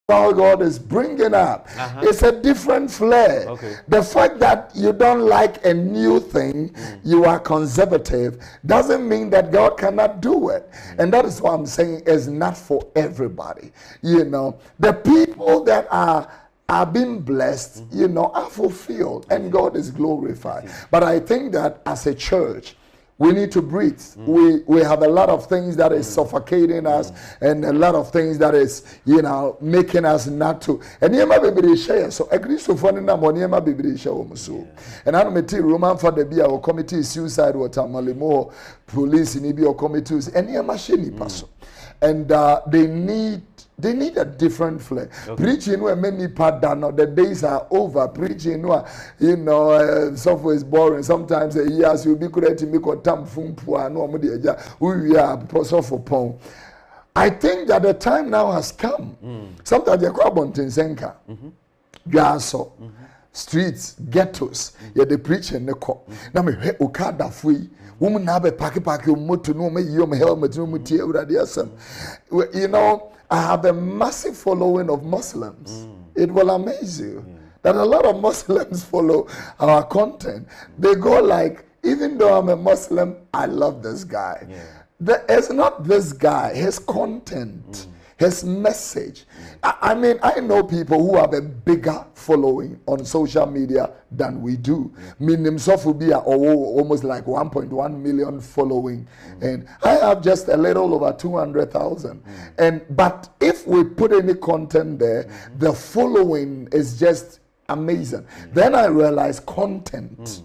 God is bringing up. It's a different flair. The fact that you don't like a new thing, you are conservative, doesn't mean that God cannot do it. And that is what I'm saying is not for everybody. You know, the people that are being blessed, you know, are fulfilled and God is glorified. But I think that as a church, we need to breathe. We have a lot of things that is suffocating us, and a lot of things that is, you know, making us not to. And yema bibiri share. So agree so funny na mo yema bibiri share omuso. And I know me Roman for the bia or committee suicide water malimo police in or committees and yema sheni paso. And they need a different flair. Preaching where many pardon, the days are over. Preaching where, you know, software is boring. Sometimes a year you'll be correct to make a tam fumpu no modia we are for pong. I think that the time now has come. Sometimes you call Bontin Senka, Gaso, streets, ghettos, they preach and they call. Now me ukada free. Woman have a pack motor no me you helmet no mutie uradiasam. You know, I have a massive following of Muslims. It will amaze you that a lot of Muslims follow our content. They go like, even though I'm a Muslim, I love this guy. It's not this guy, his content, his message. I mean, I know people who have a bigger following on social media than we do. Himself will be almost like 1.1 million following, and I have just a little over 200,000. But if we put any content there, the following is just amazing. Then I realize content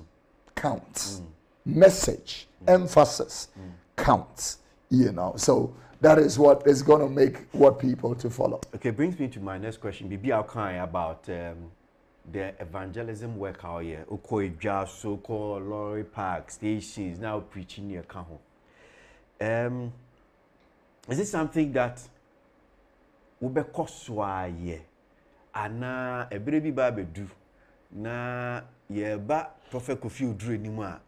counts, message, emphasis counts. You know, so that is what is going to make what people to follow. Okay, brings me to my next question. Bibi Alkai about the evangelism work out here. Okoi jazz, so-called lorry park stations now preaching near Kaho. Is it something that ube koswa ye? Ana ebrebi ba bedu na ye ba Prophet Kofi Oduro anymore.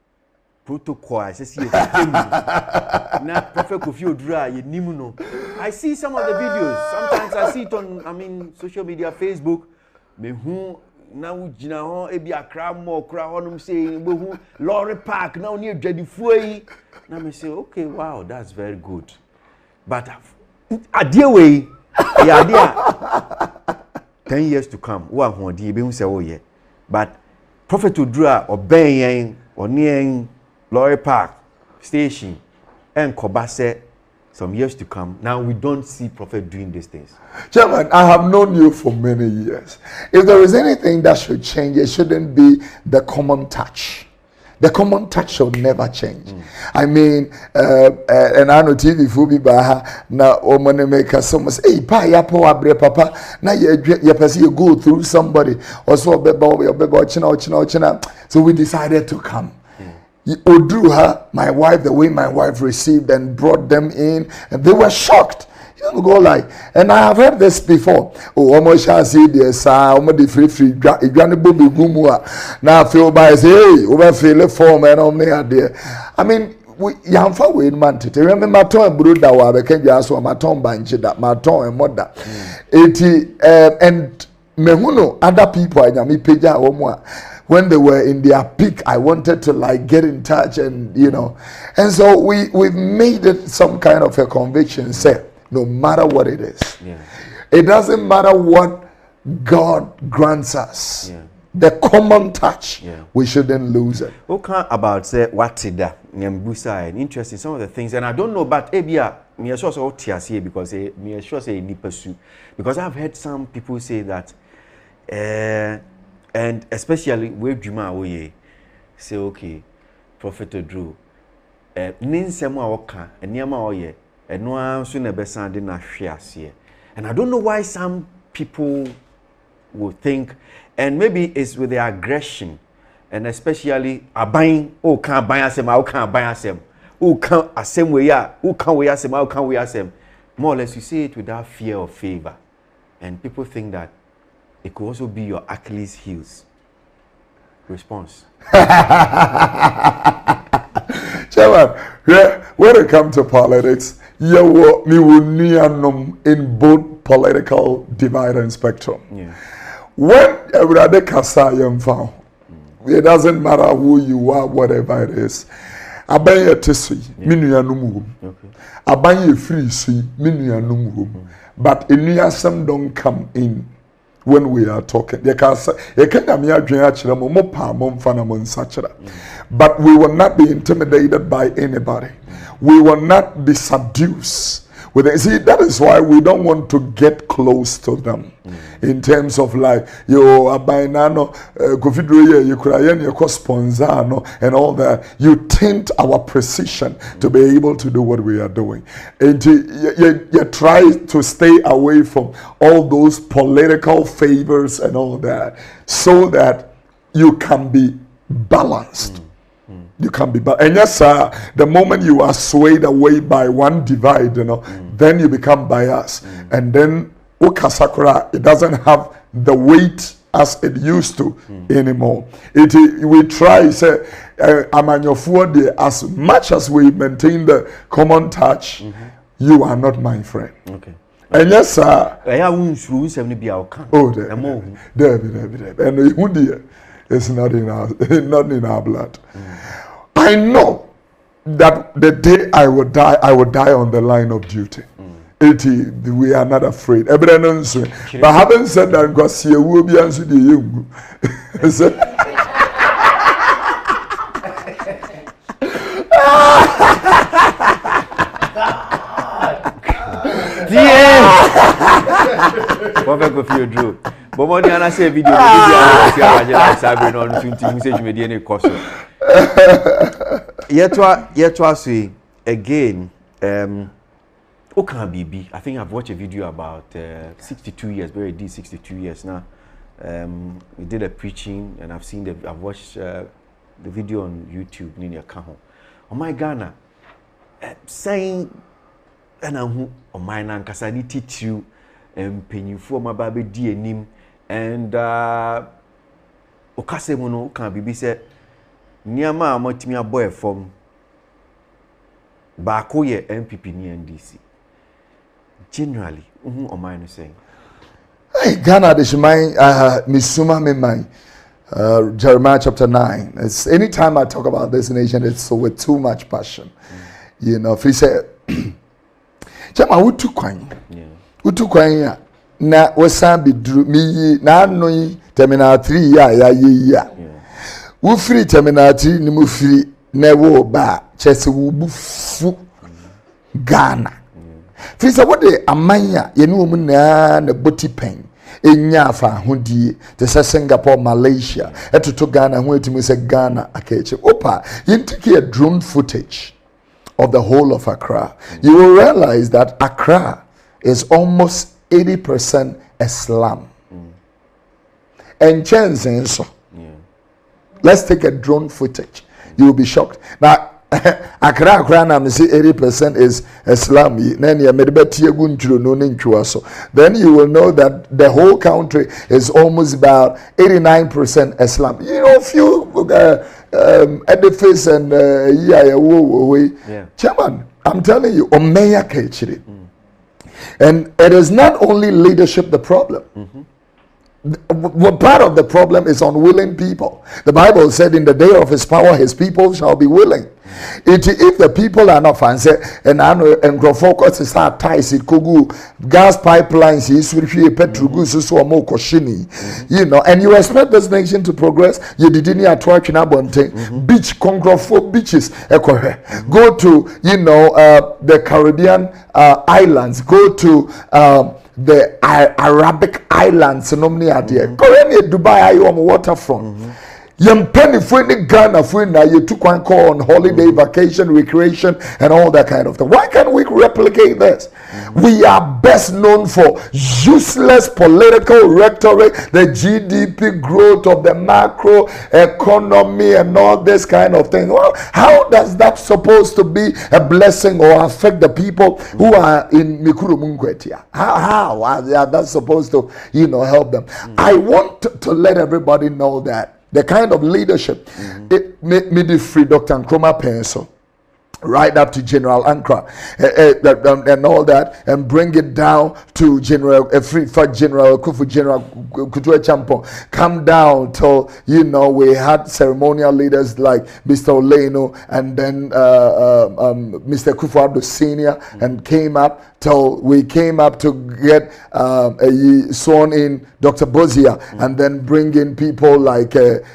Protocol, I see now Prophet Kofi Oduro, you nimuno. I see some of the videos. Sometimes I see it on, social media, Facebook. Me who now jina ho ebi akra mo kra honum saying we who lorry park now near Jedifuei. Now me say, okay, wow, that's very good. But adia way, yeah, 10 years to come. Wa ho di be hu say oh yeah. But Prophet Oduro obeying or near Lorry Park Station and Kobase some years to come. Now we don't see Prophet doing these things. Chairman, I have known you for many years. If there is anything that should change, it shouldn't be the common touch. The common touch should never change. I mean, and I know TV fubi baha na omane make us so much. Hey, pa ya po abre papa. Na you go through somebody or so china. So we decided to come. Oduro, my wife, the way my wife received and brought them in, and they were shocked. You know, go like, and I have heard this before. Oh, almost shall see this. Almost the free. Granny Bobby Gumua. Now feel by say, hey, over feel form and only there. I mean, we young for we man to remember my tongue brood that we can just so my tongue banch that my tongue and mother. And mehuno other people I me peja omwa. When they were in their peak, I wanted to like get in touch and, you know. And so we've made it some kind of a conviction, say, no matter what it is. It doesn't matter what God grants us. The common touch, we shouldn't lose it. Okay, about say what that Nyambusa and interesting some of the things, and I don't know, but Abia, me sure so TSA because me sure say ni pursue. Because I've heard some people say that and especially where Juma we say, okay, Prophet Oduro, ninsemo awoka, eniyama oye, eno anso na besande na hwe and I don't know why some people will think, and maybe it's with their aggression, and especially abayin, oh can't buy asem, I can't buy asem, oh can't asem we ya, oh can't we asem, I can't we asem. More or less, you say it without fear or favor, and people think that it could also be your Achilles heels. Response. Chairman, when it comes to politics, you will in both political divide and spectrum. Yeah. When everybody kasa found, it doesn't matter who you are, whatever it is. Abanye tesui, minu ya numu. Abanye free sui, minu ya numu. But inuyasem don't come in when we are talking. But we will not be intimidated by anybody. We will not be seduced. See, that is why we don't want to get close to them in terms of like, yo, abainano, kofidroye, you sponsor and all that. You tint our precision to be able to do what we are doing. And you try to stay away from all those political favors and all that so that you can be balanced. You can be, and yes, sir, the moment you are swayed away by one divide, then you become biased, and then Okasakura, it doesn't have the weight as it used to anymore. We try, say, as much as we maintain the common touch, you are not my friend. Okay. And yes, sir. Oh, David, and it's not in our blood. I know that the day I would die on the line of duty. We are not afraid. But having said that, Kwasi will be answered the young. Perfect for you, Drew. But when I say video, yet was again. BB. I think I've watched a video about 62 years. Very deep 62 years now. We did a preaching, and I've watched the video on YouTube. Nini Akaho. Oh my Ghana, saying, and I'm on my nan kasani teach you and penny for my baby dear nim and Okase mono can BB said. Niyama amotimia boy from Bakoye MPP ni NDC. Generally, or mine saying. Hey, Ghana, this is my Misuma me my Jeremiah chapter 9. It's anytime I talk about this nation, it's so with too much passion. You know, if he said, Chama utu kwany. Utu kwany na wasambi drew me na no terminal 3 ya. Wo free terminati ni mu free na wo ba chese wo bufu Ghana. Free say what the amanya ye no mu na boti pen enya afa hodie te say Singapore, Malaysia etoto Ghana ho etimu say Ghana akeche opa yintiki a drone footage of the whole of Accra. You will realize that Accra is almost 80% Islam. And chances so let's take a drone footage. You will be shocked. Now, Accra na say 80% is Islam. Then you will know that the whole country is almost about 89% Islam. You know, few edifice and Chairman, I'm telling you, Omeya Kechiri. And it is not only leadership the problem. What part of the problem is unwilling people. The Bible said in the day of his power, his people shall be willing. If the people are not fancy, and I know and grow focus is not ties, it kugu gas pipelines, is with petrogus, so more koshini, you know, and you expect this nation to progress. You didn't at work in Abonte, beach, Congrofo beaches, go to, you know, the Caribbean islands, go to the Arabic islands, Korea, Dubai, on waterfront. Young penny for any Ghana for now, you took one call on holiday, vacation, recreation, and all that kind of thing. Why can't we replicate this? We are best known for useless political rhetoric, the GDP growth of the macro economy, and all this kind of thing. Well, how does that supposed to be a blessing or affect the people who are in Mikuru Mungwetia? How are that supposed to, you know, help them? I want to let everybody know that the kind of leadership, it made me free Dr. Nkrumah Pencil. right up to General Ankara and all that, and bring it down to General General Kufu, General Kutu Champon, come down till, you know, we had ceremonial leaders like Mr. Oleno and then Mr. Kufu Senior, and came up till we came up to get sworn in Dr. Bozia, and then bring in people like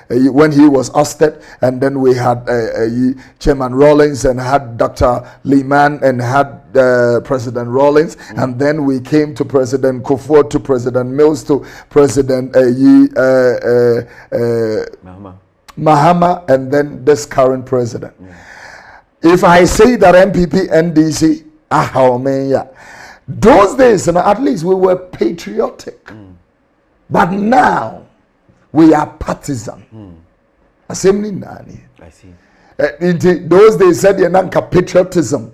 when he was ousted, and then we had Chairman Rawlings and had Dr. Lehman and had President Rawlings, and then we came to President Kufuor, to President Mills, to President Mahama, and then this current president. If I say that MPP, NDC, those days, at least we were patriotic. But now, we are partisan. I see. In those days, said patriotism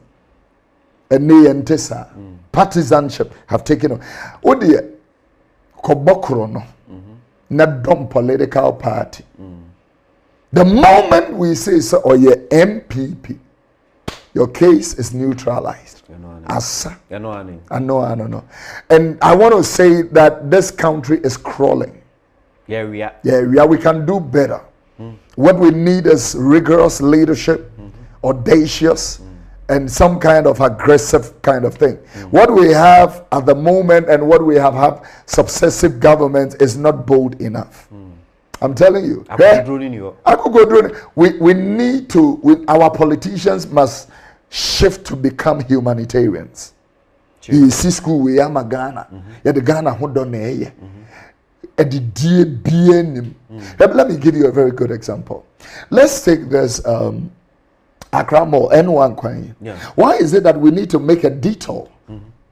and partisanship have taken on. Odie kobokro no, not dumb political party. The moment we say so, or your MPP, your case is neutralized. Asa. I know. And I want to say that this country is crawling. Yeah, we are. We can do better. What we need is rigorous leadership, audacious, and some kind of aggressive kind of thing. What we have at the moment and what we have had successive governments is not bold enough. I'm telling you. We need to, our politicians must shift to become humanitarians. You see school we are Ghana. Yeah, the Ghana who don't know. Let me give you a very good example. Let's take this Accra Mall, N1 Kwanye. Why is it that we need to make a detour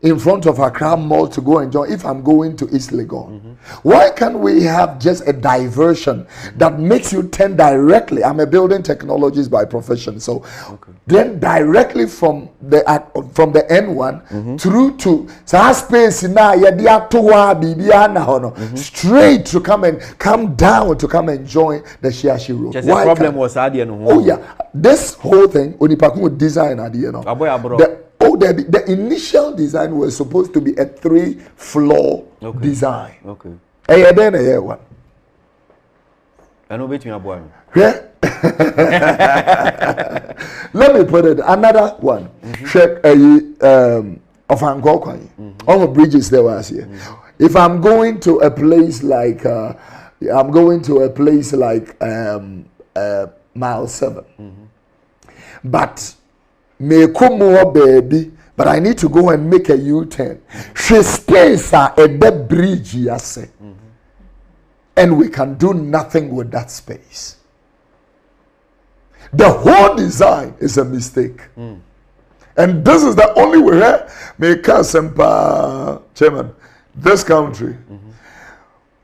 in front of Accra Mall to go enjoy if I'm going to East Legon? Why can't we have just a diversion that makes you turn directly? I'm a building technologist by profession, so then directly from the N1 through to space now straight to come down to come enjoy the Shiashi Road. The problem was this whole thing Onipaku design the initial design was supposed to be a 3-floor design. One. I know between Aboagye. Yeah. Let me put it another one. Check of Angkor Kwanye. All the bridges there was here. If I'm going to a place like mile 7, but may come more baby, but I need to go and make a U-turn. She space at the bridge, yes, and we can do nothing with that space. The whole design is a mistake, and this is the only way. Make us chairman, this country.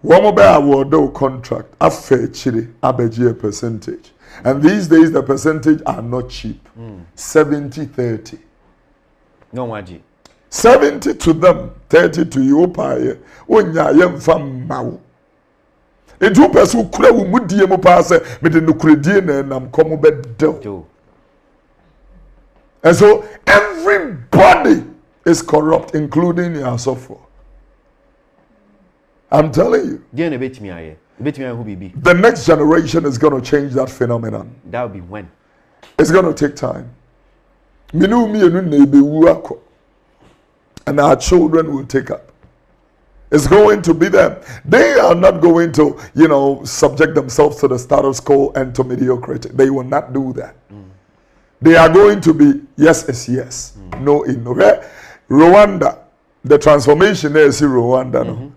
One mobile award contract, a fair chili, a percentage. And these days, the percentage are not cheap. 70-30. No, Waji. 70 to them, 30 to you. When you are from Mau. A 2 person could have moved the pass, but the Nuclear and I'm coming back. And so everybody is corrupt, including your software. I'm telling you. The next generation is going to change that phenomenon. That will be when? It's going to take time. And our children will take up. It's going to be them. They are not going to, subject themselves to the status quo and to mediocrity. They will not do that. They are going to be yes is yes, no is no. Rwanda, the transformation there is Rwanda.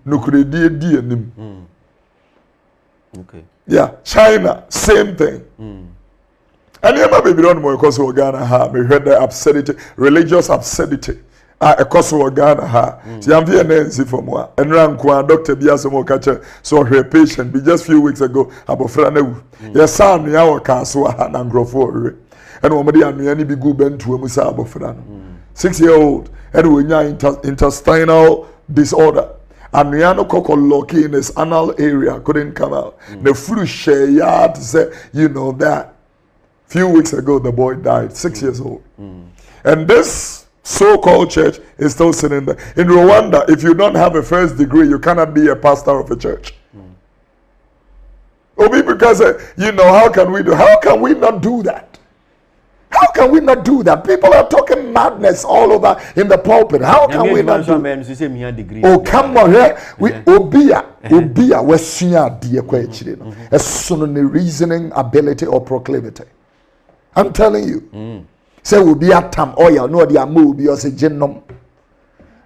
Okay. Yeah, China, same thing. And you might be beyond more because of Ghana. We heard the absurdity, religious absurdity. A Kosovo Ghana ha. See, I'm here for more. And Rankwa, Dr. Biasomo catcher, so her patient, be just few weeks ago, Abofrane. Yes, son, our castle, and Grofore. And Omadi and Miani be good bent to a Musa Abofrano. 6-year-old, and we intestinal disorder. And Riano Coco Loki in his anal area couldn't come out. The flu share yard said, that. Few weeks ago, the boy died, 6 years old. And this so-called church is still sitting there. In Rwanda, if you don't have a first degree, you cannot be a pastor of a church. Obi, because, how can we do? How can we not do that? How can we not do that? People are talking madness all over in the pulpit. How can we not do that? Oh, come on, we obia we sunya die kwa echire no. Esono ne reasoning ability or proclivity. I'm telling you. Say obi atam oya no dey am obi o say gennom.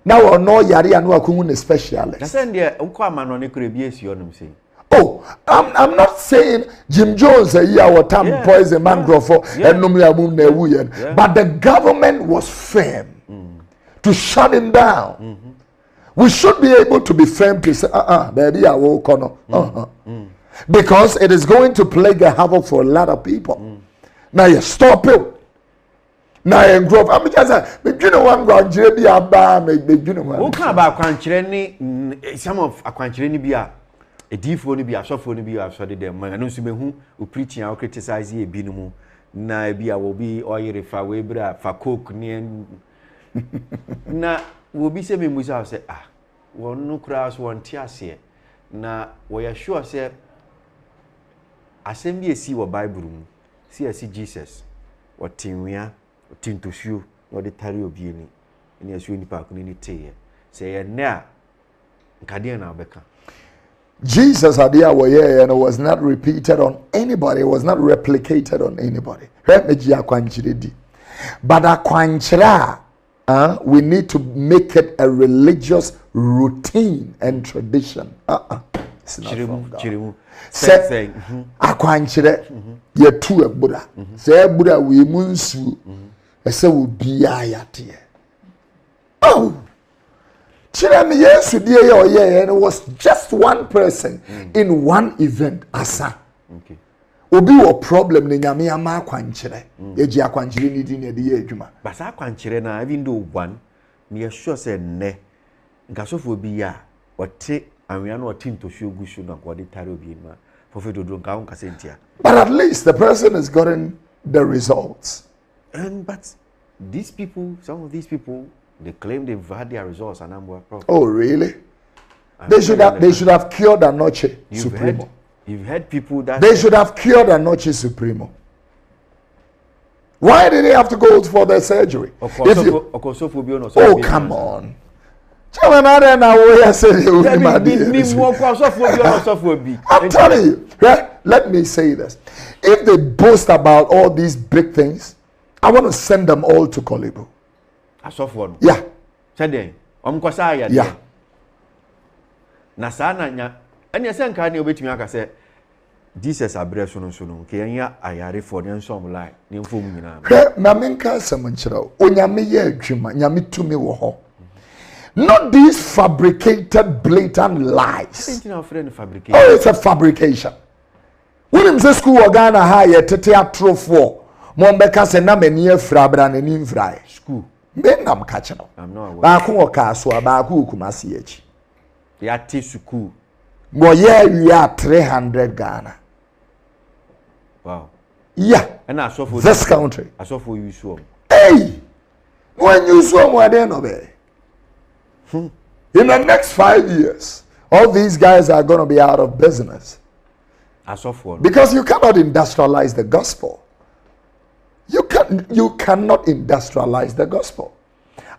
Now or no yare anu akungu ne specialist. Na say dey ukọ amano ne kure bi esi onum say. Oh, I'm not saying Jim Jones a year or tam poison mangrove for and but the government was firm to shut him down. We should be able to be firm to say, baby, I will corner. Because it is going to plague a havoc for a lot of people. Now you stop it. Now you grow up. I'm just saying, you know one grandchildren be about me, you know one. Who can about grandchildren? Some of a grandchildren be a D4 ni bi asofo ni bi asode dem man no so mehu o preaching a criticize e bi no mu na bi a wo bi oyire fa we bra fa coke ni na wo bi se me musa say won no kura so won ti ase na wo ya sure say asem bi esi wo bible mu si esi Jesus wo tinwia o tintosuo wo de tare obi ni asuo ni pa ko ni teye say ye na nkade na obeka. Jesus idea and it was not repeated on anybody, it was not replicated on anybody. But we need to make it a religious routine and tradition. It's not from God. Say, akwanchire ye tu Buddha. Say Buddha we munsu. Say we be ayate. Oh. And it was just one person in one event. Asa. Okay. Obi wo problem ne nyame ama akwankyere. Eji akwankyere ni di na de ye adwuma. But sa akwankyere na even though one, me sure say ne. Nkasofo obi ya, wote anwea na wote ntoshu ogushu na kwa de tare obi ma. Prophet Oduro nka won kase ntia. But at least the person has gotten the results. But these people, some of these people, they claim they've had their results and I'm oh really? They should have cured Anoche Supremo. You've heard people that they should have cured Anoche Supremo. Why did they have to go for their surgery? Oh come on. I'm telling you, right? Let me say this. If they boast about all these big things, I want to send them all to Kolibu. Yeah. Yeah. Nasana nya anya senka ne obetumi aka se Jesus abreso no so no ke anya ayare for ne nsom lai ne mfom nyina na menka semunchira onyame ye adwuma nyame tumi wo ho. Not these fabricated blatant lies. Oh, it's a fabrication. When him say school Ghana high tete atrofo mo mbeka se na mani afra bra na ni mfra school me nam ka che no I'm not aware. Ba ko okaso ba ko kumasi echi ya te school mo ye wi 300 Ghana. Wow. Yeah. And I saw for this country. I saw for you so. Hey. When you saw more than obey. In the next 5 years, all these guys are going to be out of business. I saw for because you cannot industrialize the gospel. You cannot industrialize the gospel.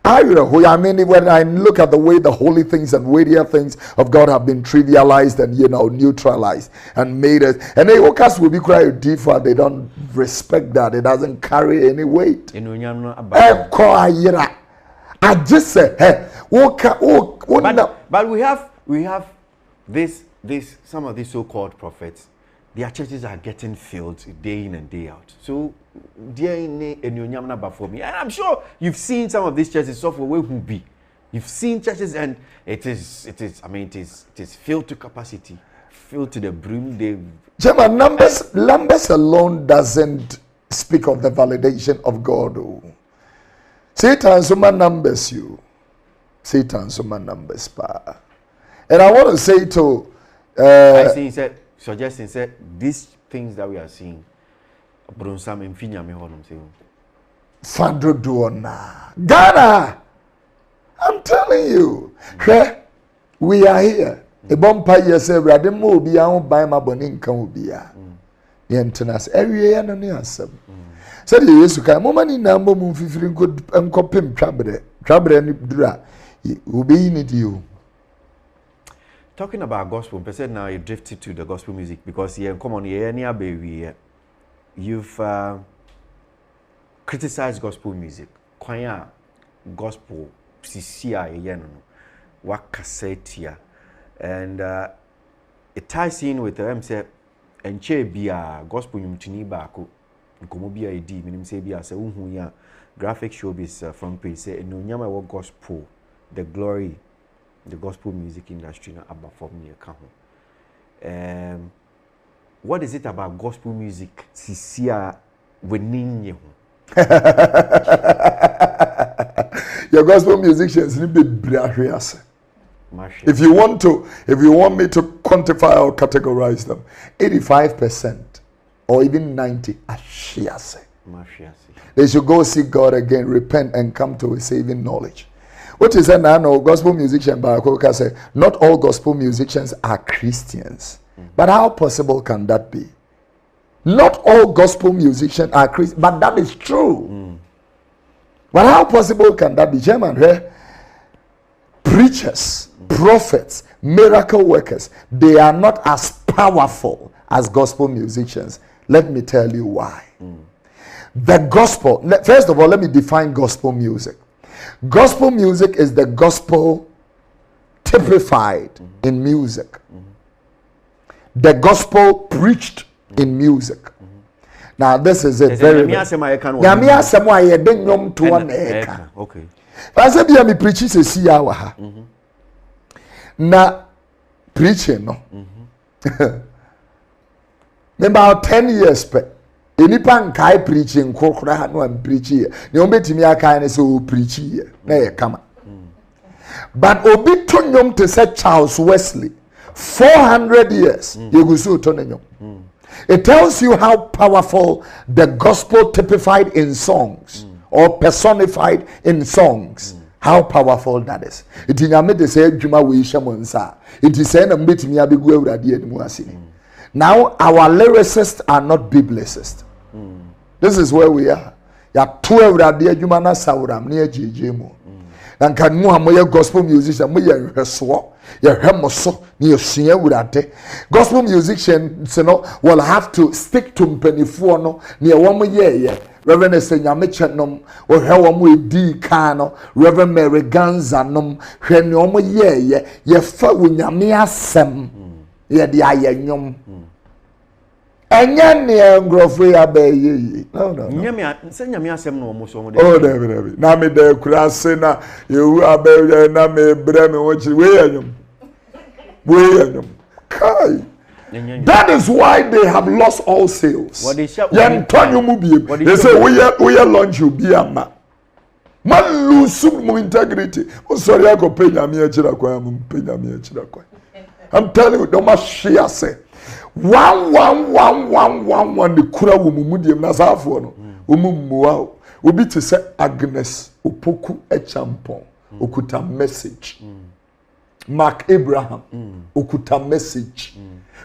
I mean, when I look at the way the holy things and weightier things of God have been trivialized and neutralized and made it, and they will be quite deeper. They don't respect that. It doesn't carry any weight. I just said, hey, but we have this some of these so-called prophets. Their churches are getting filled day in and day out. So, and I'm sure you've seen some of these churches software where who be. You've seen churches and it is filled to capacity, filled to the brim. Gemma, numbers alone doesn't speak of the validation of God. Satan human numbers you. Satan's human numbers pa. And I want to say to I see he said suggesting said these things that we are seeing Bronsam mfinya me honum se. Fado Duona. Ghana. I'm telling you. We are here. A bompa yese brade mo obi a buy my boni nkan obi a. Ye ntenas every year no ne asem. Said Yesu kai mo mani na mo mu fifiri nko pem twabre ni dura. Obi ni you. Talking about gospel, person now you drifted to the gospel music because come on here baby. You've criticized gospel music. Kwanya gospel CCI wakasetia and it ties in with the say enche bia gospel nyumtini baako nkomo bia edi minim say bia say unhu ya graphic showbiz from page say no nyama wo gospel the glory the gospel music industry na aba from near ka ho what is it about gospel music sisia weninye ho your gospel musicians need be brahwiase. If you want me to quantify or categorize them, 85% or even 90% are shiase. They should go seek God again, repent, and come to a saving knowledge. What is that now? No, gospel musician Barakoka say not all gospel musicians are Christians. But how possible can that be? Not all gospel musicians are Christians, but that is true. But how possible can that be? Chairman, preachers, prophets, miracle workers, they are not as powerful as gospel musicians. Let me tell you why. The gospel, first of all, let me define gospel music. Gospel music is the gospel typified in music. The gospel preached in music. Now this is a very okay. I said, "Me preaching se see hour ha." Na preaching no. About 10 years pe. Enipa nkai preaching kokora ha no am preaching. Ne on betimi aka ne se o preaching na ye kama. But obi to nyom to say Charles Wesley 400 years you go so to nyom. It tells you how powerful the gospel typified in songs or personified in songs. How powerful that is. It is not the same Juma we shamonsa. It is saying now our lyricists are not biblicists. This is where we are. Ya 12 radia Juma na sauram near JJmo. And can mu gospel musician mu ye hweso ye hwemoso ne yesua wurade gospel musicians will have to stick to mpanifo no ne wo ye Reverend Esenyameche nom o hwe wo edi kan no Reverend Mary Ganza nom hwe ne wo ye fa wonyame asem ye de ayanyom enya ne ngrofo ya ba ye no nyame nyame asem no mo so mo de oh David na me de kurase na yewu abe na me bre me wo chi we anyom kai. That is why they have lost all sales. They say we are launch you be a man. Man lose some integrity. Oh sorry, I go pay na me echira kwa pay na me echira kwa. I'm telling you, don't must share say. One the kura wumu diem na safo no. Umumuwa. Obi to say Agnes opoku echampon. Okuta message. Mark Abraham okuta message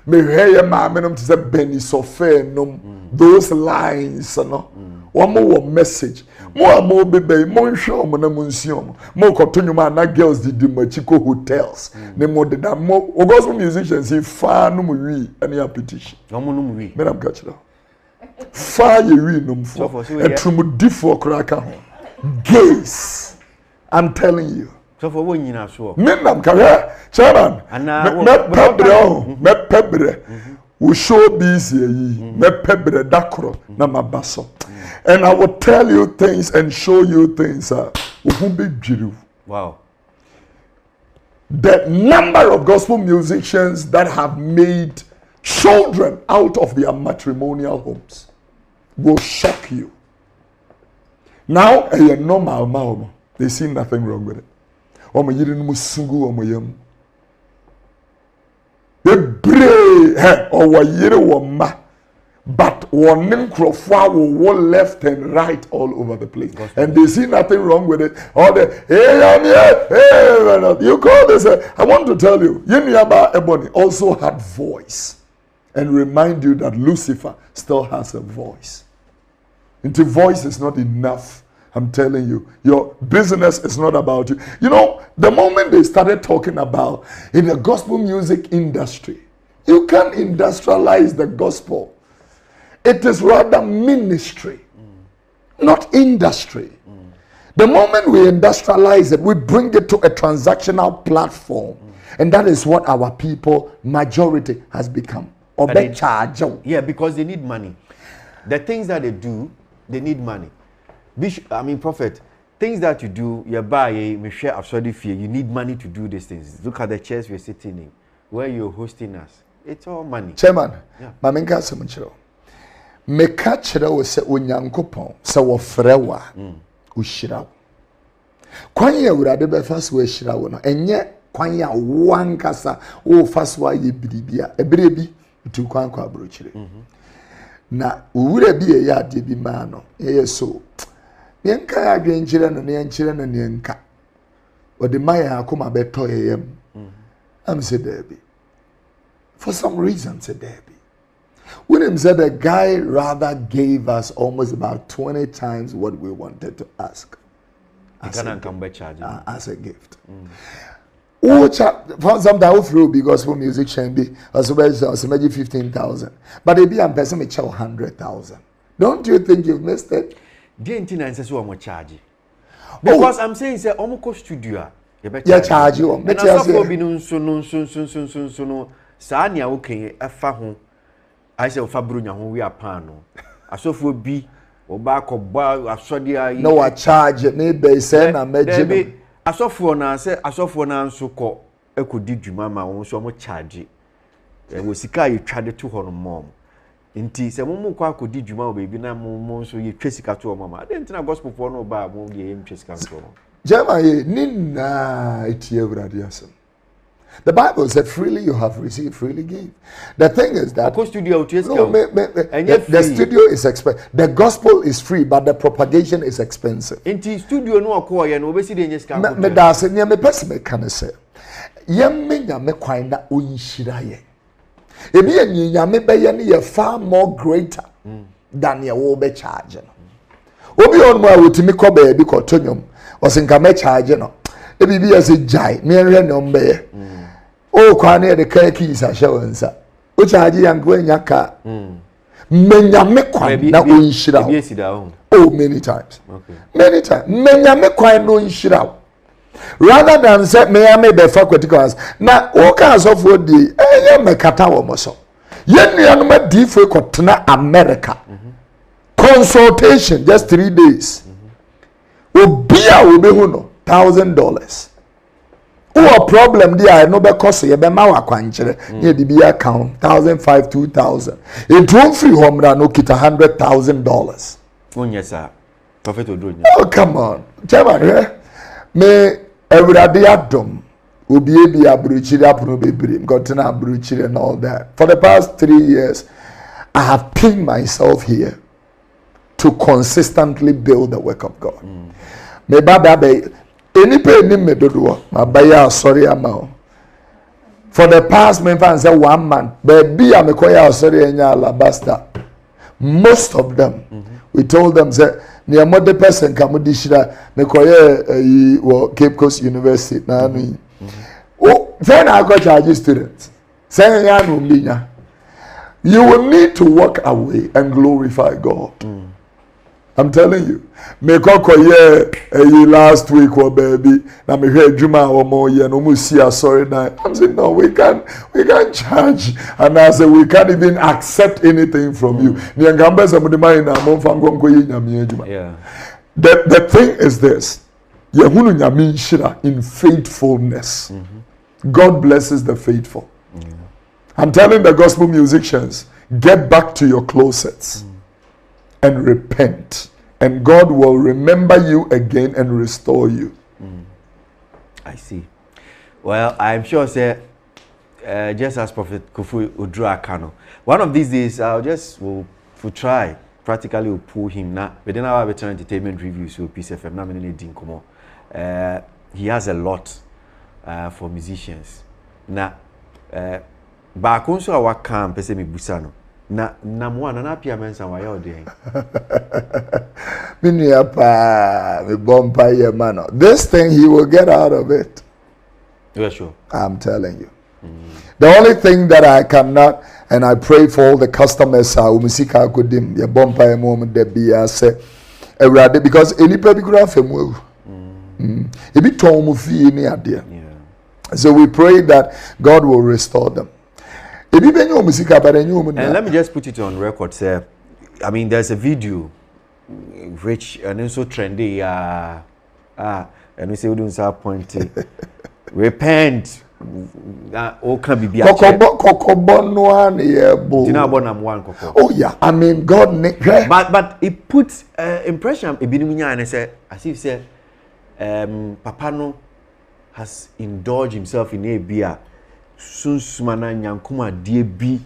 me heye ma menom to say Benny Sofe nom those lines no wo message mo bebe mo nhwe mo na mo nsuo mo kotonwuma na girls di machiko hotels ne mo de da mo gospel musicians he fa no mo wi any petition no mo wi me am catch now fa ye wi no mfo etrumudifo kraka ho gays I'm telling you. So for one year so. Minam kaya chairman. Me pebre. We show busy me pebre dakro na mabaso. And I will tell you things and show you things. Wow. The number of gospel musicians that have made children out of their matrimonial homes will shock you. Now, a normal, they see nothing wrong with it. Omo yiri no musungu omo yam ebre he owo yiri wo ma but warning crofwa will left and right all over the place. And they see nothing wrong with it. All the hey, I'm here, hey, you call this. I want to tell you, Yeniaba Ebony also had voice. And remind you that Lucifer still has a voice. And the voice is not enough. I'm telling you, your business is not about you. You know, the moment they started talking about in the gospel music industry, you can't industrialize the gospel. It is rather ministry, not industry. The moment we industrialize it, we bring it to a transactional platform. And that is what our people, majority, has become. Yeah, because they need money. The things that they do, they need money. Prophet, things that you do, you buy a share of sorry fear, you need money to do these things. Look at the chairs we're sitting in, where you're hosting us. It's all money. Chairman, Mamenka Semunchiro. Me catch we say Unyankopon, so frewa, ushiraw. Kwanya urade be fast we shiraw no, enye kwanya wankasa, o fast wa ye biribia, ebrebi, tu kwankwa abrochire. Na uwure bi ya de bi ma no, so. Yenka ya gwenchire no ne yenchire no ne yenka. Ode maya akoma beto yeyem. I'm say Debbie. For some reason, said Debbie. William said the guy rather gave us almost about 20 times what we wanted to ask. As a gift. For some that through because for music can be as maybe 15,000. But if you person may charge 100,000. Don't you think you've missed it? Because I'm saying say omoko studio. Yeah, charge you. Sanya okay efa ho I say ofa brunya ho we apano asofo bi oba koba asode ayi no wa charge me be say na meje asofo na say asofo na nso ko ekodi dwuma ma won so mo charge wo sika ye twade to ho no mom nti se mo kwa akodi dwuma o bebi na mo nso ye twesika to mama ade ntina gospel for no ba mo ye twesika to jema ye nina etie brade asem. The Bible said, freely you have received, freely give. The thing is that the studio is expensive. The gospel is free, but the propagation is expensive. In the studio, no acquire, no obviously, they just can't. Me that's it. Me person can say, "Yemme yame kwaina unshiraye." Ebi enyi yame be ye far more greater than ye will be charging. Obi on mo awotimi ko be bi ko tonyom. Osinka me charge no. Ebi bi as a jai. Me enre no mbe. Oh, kwane the keys are showing, sir. Which I didn't go in your car. Menya me kwan na unshira. Oh, many times. Okay. Many times. Menya me kwan no unshira. Rather than say me ame be faculty na o kan so for di enye me kata wo mo so. Yen no ma di fo ko tena America. Consultation just 3 days. Obi a obi hu no $1,000. Who problem there no be cost ye be ma wa kwanchere ye di be account 1,500 2,000 it won't free home no kita $100,000. Onye sir Prophet Oduro. Oh come on tell me me everybody adom obi e bi abruchire apono bebre got na abruchire and all that. For the past 3 years I have pinned myself here to consistently build the work of God. Me baba be any pay ni me dodo ma baya sorry ama. For the past me fan say 1 month baby am koya sorry enya alabasta. Most of them we told them say near mother person come di shira me koya Cape Coast University na me. Oh then I got charge students. Say ya no minya. You will need to walk away and glorify God. I'm telling you. Me koko ye last week or baby. Na me hear Juma or more ye no mu see sorry na. I'm saying no, we can't charge. And I say we can't even accept anything from you. Ni ngamba za mudimai na mo fa ngonko ye nyame Juma. Yeah. The thing is this. Ye hunu nyame shira in faithfulness. God blesses the faithful. I'm telling the gospel musicians, get back to your closets and repent. And God will remember you again and restore you. I see. Well, I'm sure, sir, just as Prophet Kofi Oduro Akano, one of these days, will we try practically we pull him now. But then our veteran entertainment reviews so Peace FM now many didn't come on. He has a lot for musicians. Now back also our camp pese me busano. Na mwa na pia mensa wa ya ode. Mini apa me bomba ye mano. This thing he will get out of it. Yeah, sure. I'm telling you. The only thing that I cannot, and I pray for all the customers umusika kudim ye bomba ye moment de be say every because any particular femu. It be tomu fi ni ade. So we pray that God will restore them. And let me just put it on record, sir. I mean, there's a video, rich and also trendy. And we say we don't have point. Repent. Oh, can be Oh yeah, I mean God. But it puts impression. And say, as if say, Papa no has indulged himself in a beer. Sunsumana nyankuma die bi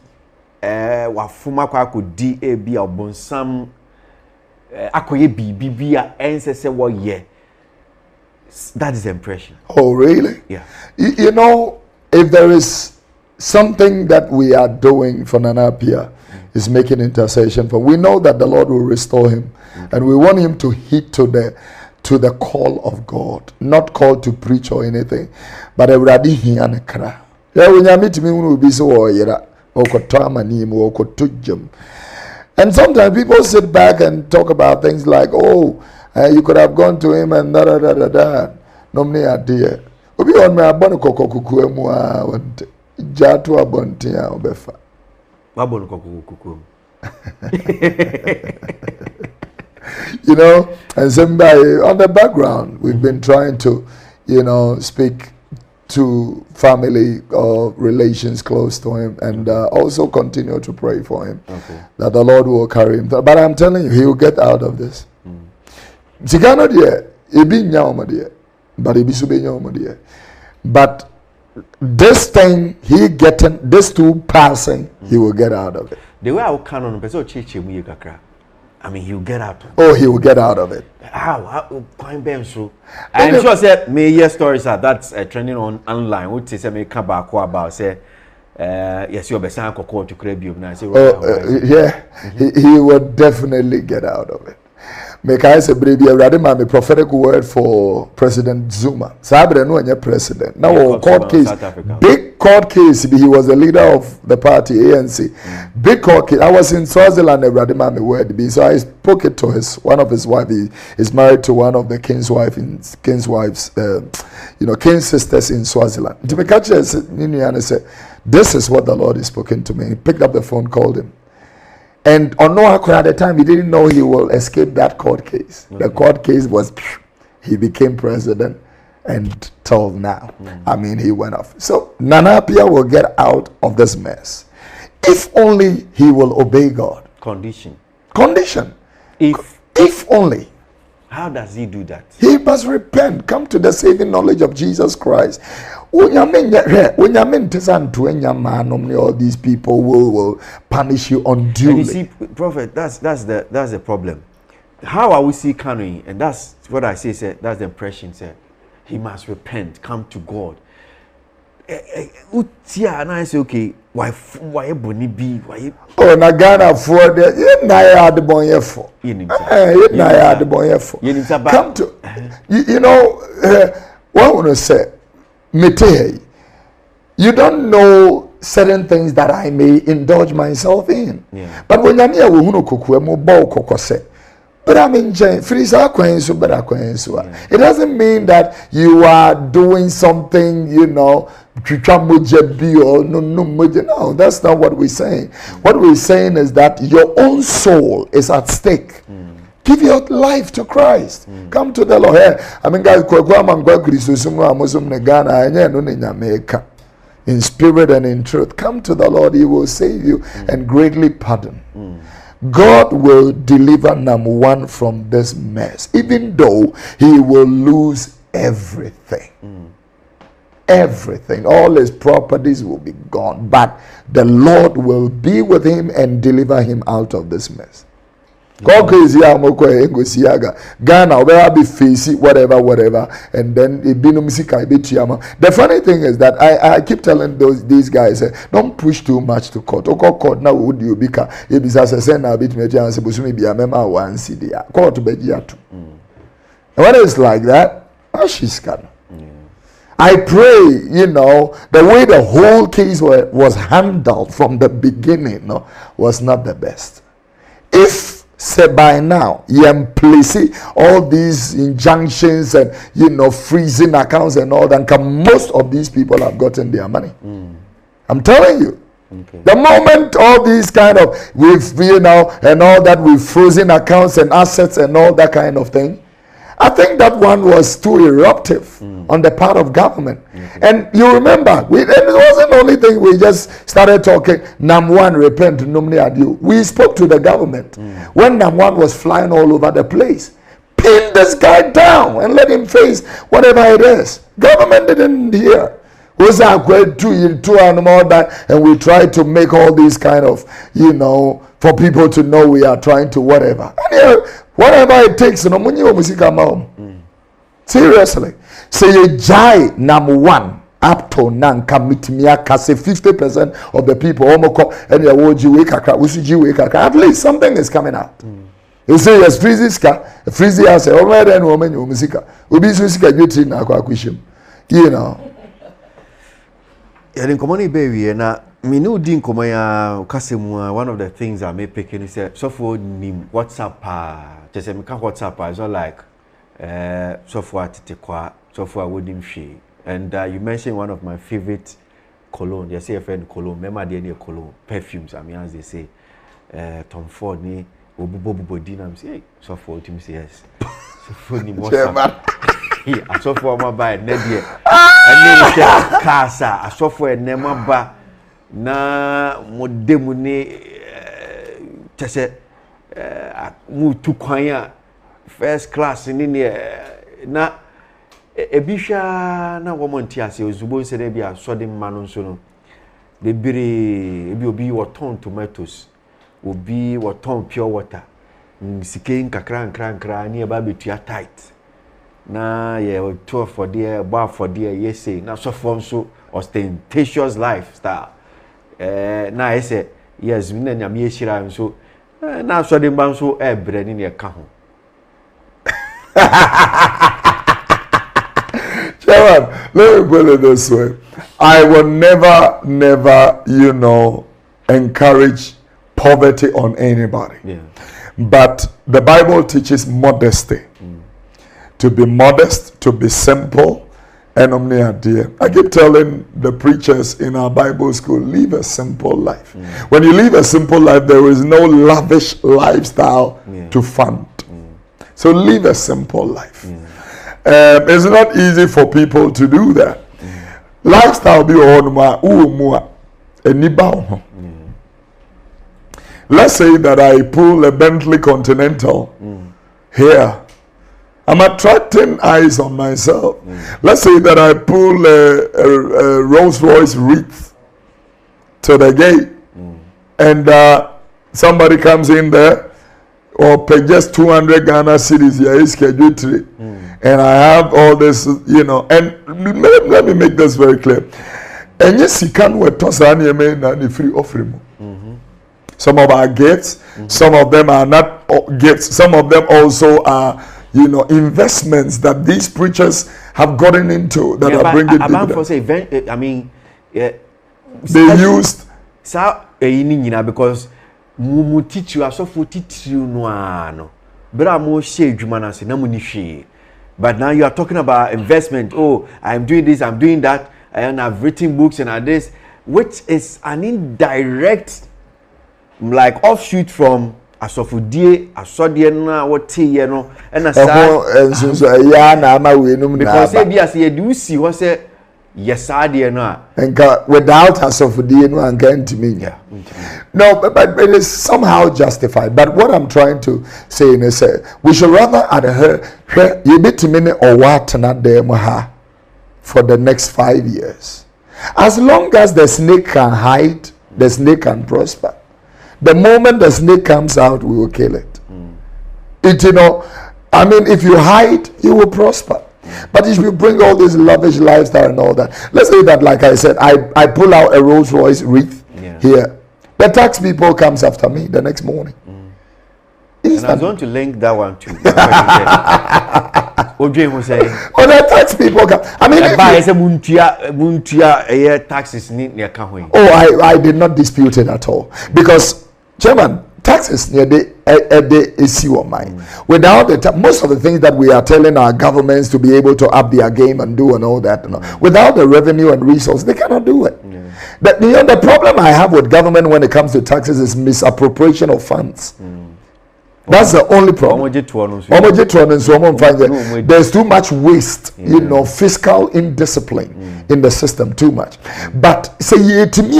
wafuma kwa akodi e bi obonsam akoye bibia ensese wo ye. That is the impression. Oh really? Yeah. You know, if there is something that we are doing for Nanapia is making intercession for, we know that the Lord will restore him, and we want him to heed to the call of God, not called to preach or anything, but already he and a cry. Yeah, when you meet me, will be so and sometimes people sit back and talk about things like, oh, you could have gone to him and da da da da da. No many idea. Obi on me abon koko kuku emu a wonte. Jatu abonte a obefa. Abon koko kuku. You know, and somebody on the background, we've been trying to, you know, speak to family or relations close to him, and also continue to pray for him, that the Lord will carry him. But I'm telling you, he will get out of this. Sigano dear, ebi nyama dear, but ebi sube nyama dear. But this thing, this two passing, he will get out of it. The way I will count on person cheche mu kakra. I mean, he'll get out. Oh, he will get out of it. How? I'm sure say me hear stories that's trending online. What say me come back about say yes, you're besan kokko to crebium now. Say yeah, he will definitely get out of it. Make I say baby, already my prophetic word for President Zuma. Sabre no any president. Now court case, big court case. He was the leader of the party ANC. Big court case. I was in Swaziland. Already my word. So I spoke it to one of his wife. He is married to one of the king's wives. King's sisters in Swaziland. To me catch and said, "This is what the Lord is spoken to me." He picked up the phone, called him. And on no at the time, he didn't know he will escape that court case. The court case was, he became president, and till now, I mean, he went off. So Nanapia will get out of this mess if only he will obey God. Condition. If only. How does he do that? He must repent, come to the saving knowledge of Jesus Christ. All these people will punish you unduly. And you see, Prophet, that's the problem. How are we see canoeing? And that's what I say, sir. That's the impression, sir. He must repent, come to God. And I say, okay, why Bonnie be? Why? Oh, Nagana for the Naya the Boyefo. Naya the Boyefo. Come to, you know, what I want to say, Mete, you don't know certain things that I may indulge myself in. Yeah. But when you're near Wuhuno mo bo kokose. But I mean, it doesn't mean that you are doing something, you know, no, that's not what we're saying. What we're saying is that your own soul is at stake. Give your life to Christ. Come to the Lord. I mean, guys, in spirit and in truth. Come to the Lord. He will save you and greatly pardon. God will deliver number one from this mess, even though he will lose everything. everything. All his properties will be gone, but the Lord will be with him and deliver him out of this mess. Ghana where be facing whatever, and then the funny thing is that I keep telling these guys, don't push too much to court. Court now would you be now bit me and say be a member one city court be and when it's like that, she's can. I pray, the way the whole case was handled from the beginning, was not the best. If say by now, place all these injunctions and freezing accounts and all that, most of these people have gotten their money. I'm telling you. Okay. The moment all these kind of and all that with frozen accounts and assets and all that kind of thing, I think that one was too eruptive on the part of government. And you remember, it wasn't the only thing we just started talking, Nam1 repent, nomine adieu. We spoke to the government when Nam1 was flying all over the place. Pin this guy down and let him face whatever it is. Government didn't hear. Was our great two and all that, and we try to make all these kind of, for people to know we are trying to whatever. And whatever it takes, seriously. Say you jai Nam1 up to nan commitmia say 50% of the people and at least something is coming out. You say yes, freezy as a woman and woman musika. Ubi susika beauty na kwa kwishim. In common baby na me no din komaya kasemu one of the things I may pick is so for nim WhatsApp just me ka WhatsApp is not like software titikwa software wodim she and you mentioned one of my favorite cologne they say friend cologne remember the cologne perfumes I mean as they say Tom Ford ni obubo dinam say software team say yes software ni WhatsApp I software ma buy na dia and then casa a software nema ba na modemu ni tese mu tukwan first class ni na ebisha na womonti ase ozubo nse de bia sode mma nso no bebere ebi obi waton tomatoes obi waton pure water sike nkakra ni eba betua tight na ye 12 for there bar for there yes na so form so ostentatious lifestyle na I say yes me na nyame ehira nso na so de mba nso ebre ni ne ka ho. Chairman, let me put it this way. I will never, encourage poverty on anybody. Yeah. But the Bible teaches modesty. To be modest, to be simple, and I keep telling the preachers in our Bible school, live a simple life. When you live a simple life, there is no lavish lifestyle to fund. So live a simple life. It's not easy for people to do that. Lifestyle be on let's say that I pull a Bentley Continental here. I'm attracting eyes on myself. Let's say that I pull a Rolls Royce wreath to the gate and somebody comes in there or pay just 200 Ghana cedis here is scheduled today. And I have all this, and let me make this very clear. And yes, you can wear Tosani and free offering. Some of our gifts, some of them are not gifts, some of them also are, investments that these preachers have gotten into that are bringing dividends. I mean, they used. Because mu teach you aso for teach you no bra mo share dwuma na se na mu ni hwe. But now you are talking about investment. Oh, I'm doing this, I'm doing that, and I've written books and this, which is an indirect like offshoot from asofudie asodie na wote ye no na sa ya na ama we num na because say bia say you see what say yes adie no a without asofudie no anka ntimi nya. No, but it is somehow justified. But what I'm trying to say is we should rather adhere ye betimi ne owa tena dem ha for the next 5 years. As long as the snake can hide, the snake can prosper. The moment the snake comes out, we will kill it. It, you know, I mean, if you hide, you will prosper. But if you bring all this lavish lifestyle and all that, let's say that, like I said, I pull out a Rolls Royce wreath here. The tax people comes after me the next morning. And I was going to link that one too. Oduro was saying, oh, the tax people come. I mean, taxes I did not dispute it at all. Because, Chairman, taxes near the issue of mine. Without most of the things that we are telling our governments to be able to up their game and do and all that, without the revenue and resource, they cannot do it. The problem I have with government when it comes to taxes is misappropriation of funds. That's the only problem. There's too much waste, you know, fiscal indiscipline in the system, too much. But say to me,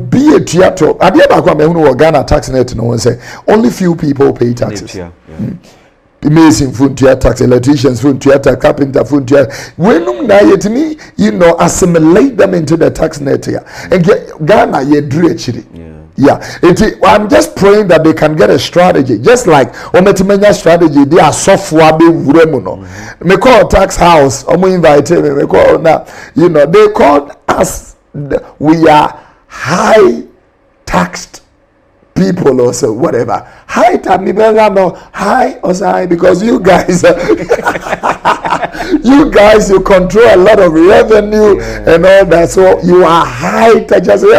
be a theater. I did not Ghana tax net no one say only few people pay taxes. Amazing food tax, electricians food tax, carpenter food tax. When to me, you know, assimilate them into the tax net here and get Ghana ye drew actually. Yeah, I'm just praying that they can get a strategy, just like Ometimenya strategy. They are software be wuremuno. Me call tax house. Omo invited me. Me call now. You know they called us. We are high taxed people or so whatever. High tax me better no high or high because you guys, you control a lot of revenue and all that. So you are high tax. Just and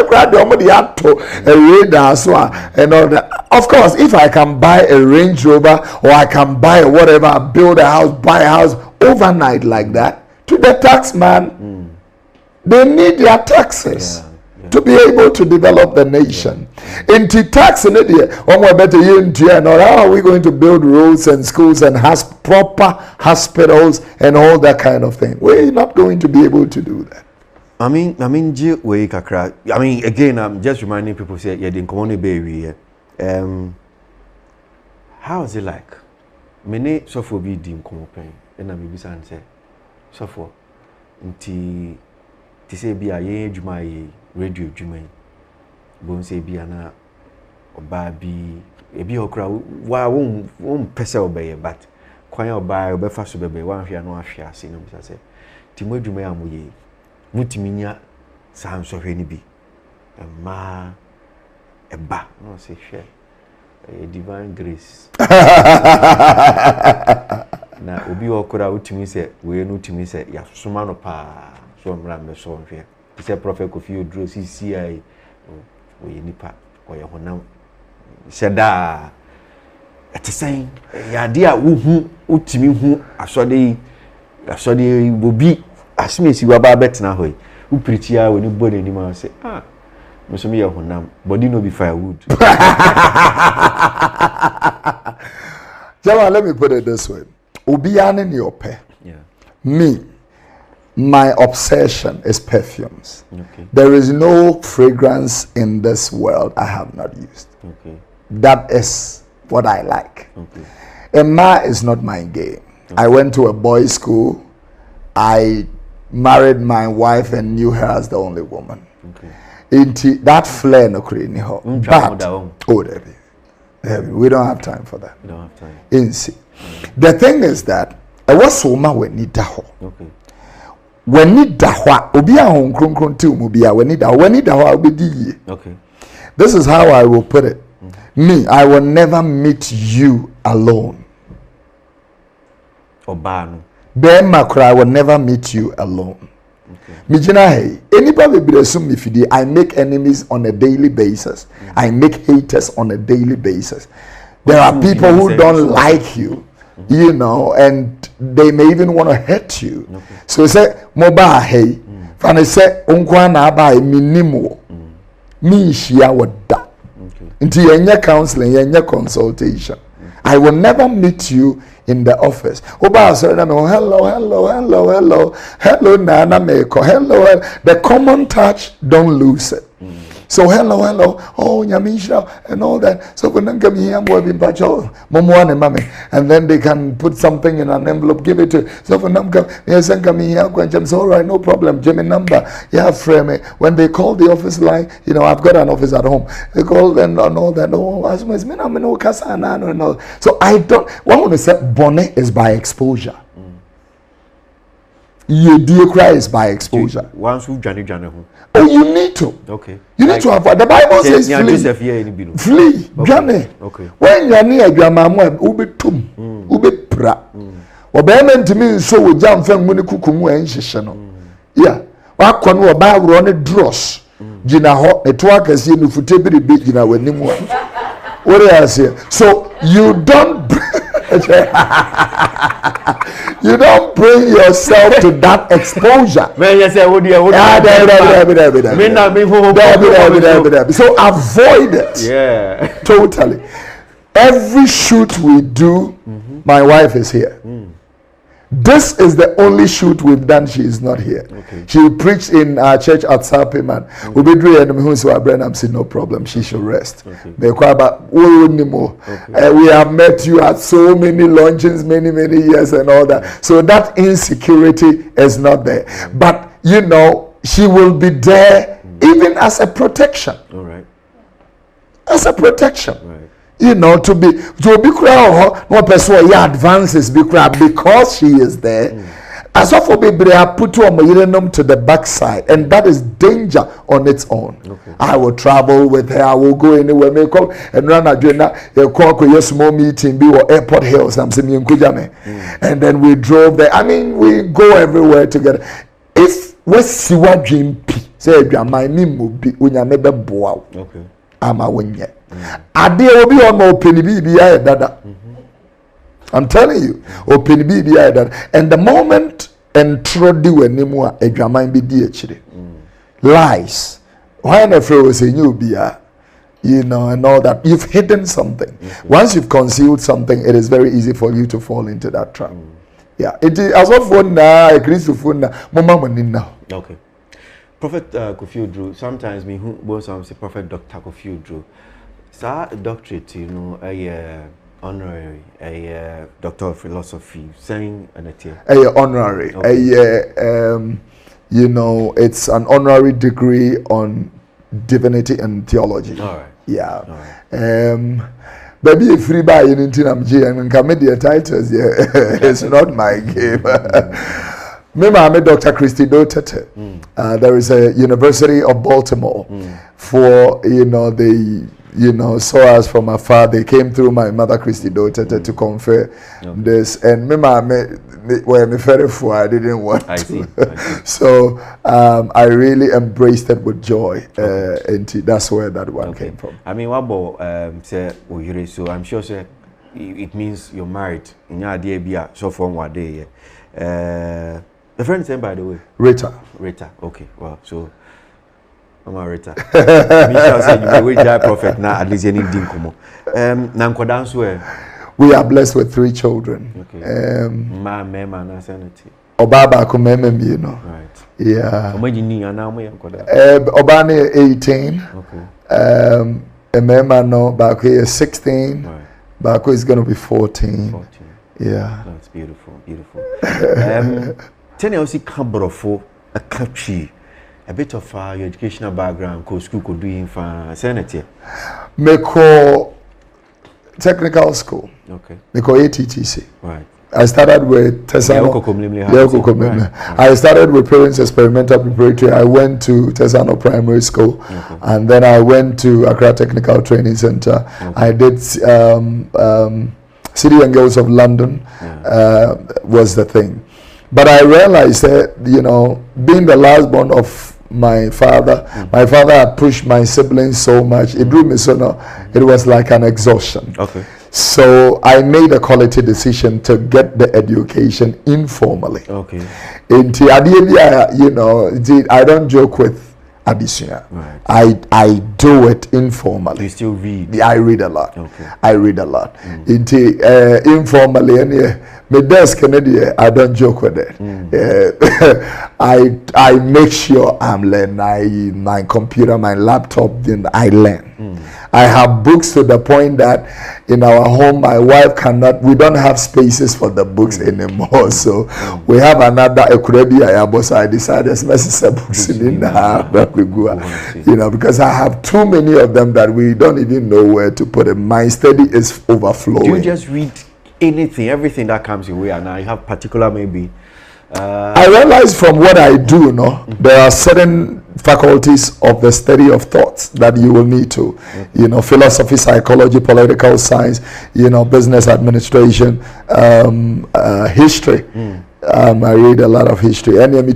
all that. Of course, if I can buy a Range Rover or I can buy whatever, build a house, buy a house overnight like that, to the tax man, they need their taxes. To be able to develop the nation. Into tax in India, how are we going to build roads and schools and proper hospitals and all that kind of thing? We're not going to be able to do that. I mean, again, I'm just reminding people say, yeah, the common baby. How is it like? Many suffer be dim come pain, and I'm be saying, suffer. Until to say be a ye jumai radio jumai. Bon say be ana oba bi ebi okra wa won pese obey but kwan oba obefa so bebe wan hwea no ahwea ase no bisa say timo jumai amoye mutimi nya san so hwe ni bi ma eba no say hwe divine grace na obi okra utimi say we no utimi say ya soma no pa so mra me so hwe say prophet Kwasi Oduro CCI we nipa or your honam shada at saying ya dia wuhu utimi hu asode will be as me si waba betna hoy u preachia we ni body ni ma say me so me your honam body no be firewood. Jama, let me put it this way. Obiane ni ope. Me, my obsession is perfumes. There is no fragrance in this world I have not used. That is what I like. Emma is not my game. I went to a boys' school. I married my wife and knew her as the only woman. Into that flair no creating her. But we don't have time for that. We don't have time. The thing is that I was so much when need daho. When need dahwa, obia hon kron till mubia when need daho obedi. This is how I will put it. Me, I will never meet you alone. Obano. Ben Makra, I will never meet you alone. Mijina hey, anybody be assume if you I make enemies on a daily basis. I make haters on a daily basis. There are people who don't like you, you know, and they may even want to hurt you. So say moba hey, fan say unkwa na ba minimo. Me shia wada. Into your counseling, your consultation. I will never meet you in the office. Oba hello, nana meko, hello. The common touch, don't lose it. So hello, oh nyamisha and all that. So when come here, momo and mommy, and then they can put something in an envelope, give it to. So when them come, yes, and come here, all right, no problem. Jimmy number, yeah, frame it. When they call the office line, you know, I've got an office at home. They call and all that. Oh, as much me no casa no. So I don't. What I want to say, bonnet is by exposure. You do cry is by exposure. Once you Johnny. Oh, you need to. Okay. You need to avoid. The Bible says flee. Johnny. Okay. When you're near your mama, ube tum, ube pra. Obeyment to me so we jam from Munikukumu and Shishano. Yeah. What can we buy run a dross? Gina hot, a twerk as you for table bit, you know, when you want. What do I say? So you don't. You don't bring yourself to that exposure. So avoid it. Yeah. Totally. Every shoot we do, my wife is here. This is the only shoot we've done. She is not here. Okay. She preached in our church at Sapiman. We be doing I'm saying no problem. She should rest. Okay. We have met you at so many luncheons, many years and all that. So that insecurity is not there. But you know, she will be there even as a protection. All right. As a protection. Right. You know, to be crowd, no person advances be crowd because she is there. As of for baby, I put to the backside, and that is danger on its own. Okay. I will travel with her. I will go anywhere. May come and run a journey. A small meeting, be or airport hills. I'm saying and then we drove there. I mean, we go everywhere together. If we see what dream say, my name will be when I never bow. Okay. I'm a winner. Ade obi on my open BBI dada. I'm telling you, open BBI dada. And the moment entrodi wenimwa edwaman bi di achire. Lies. Why na free was you be you know, and all that. You've hidden something. Once you've concealed something, it is very easy for you to fall into that trap. Yeah. It is as of one na Christopher mama now. Okay. Prophet Kwasi Oduro, sometimes me who was say Prophet Dr. Kwasi Oduro. Sa doctorate, you know, a honorary, a doctor of philosophy, saying an honorary, okay. You know, it's an honorary degree on divinity and theology. All right. Yeah. All right. Baby, if free by in Tinam and comedy titles, yeah, it's not my game. I'm Dr. Christy Dotete. There is a University of Baltimore for, you know, they, you know, saw us from afar. They came through my mother Christy Dotete to confer this. And me very full, I didn't want to. See. So I really embraced it with joy. And that's where that one came from. I mean, what about, say, so I'm sure say, it means you're married. In your idea, so from what day, the friend's name, by the way? Rita. Okay. Well, so I'm a Rita. Michelle said you will die prophet now. At least any dinkumo. We are blessed with 3 children. Okay. Obaba kumeme, you know. Right. Yeah. Obani 18. Okay. Emema no back is 16. Right. Back is going to be 14. 14. Yeah. That's beautiful. Tell us, Cabrofo, a country, a bit of your educational background, co school could do in Senate. Meko technical school. Okay. Meko ATTC. Right. I started with Tesano. I started with Parents Experimental Preparatory. I went to Tesano Primary School, and then I went to Accra Technical Training Center. I did City and Girls of London was the thing. But I realized that, you know, being the last born of my father had pushed my siblings so much. It drew me so now. It was like an exhaustion. Okay. So I made a quality decision to get the education informally. Okay. You know, I don't joke with Abisuya. Right. I do it informally. You still read? I read a lot. Okay. I read a lot. Informally, and my desk I don't joke with it. I make sure I'm learning. My computer, my laptop, then I learn. I have books to the point that in our home, my wife we don't have spaces for the books anymore. So we have another Ekurebi, so I decided there's necessary books in the house, because I have too many of them that we don't even know where to put them. My study is overflowing. Do you just read anything, everything that comes your way, and now you have particular maybe? I realize from what I do, there are certain faculties of the study of thoughts that you will need to, philosophy, psychology, political science, business administration, history. I read a lot of history. And me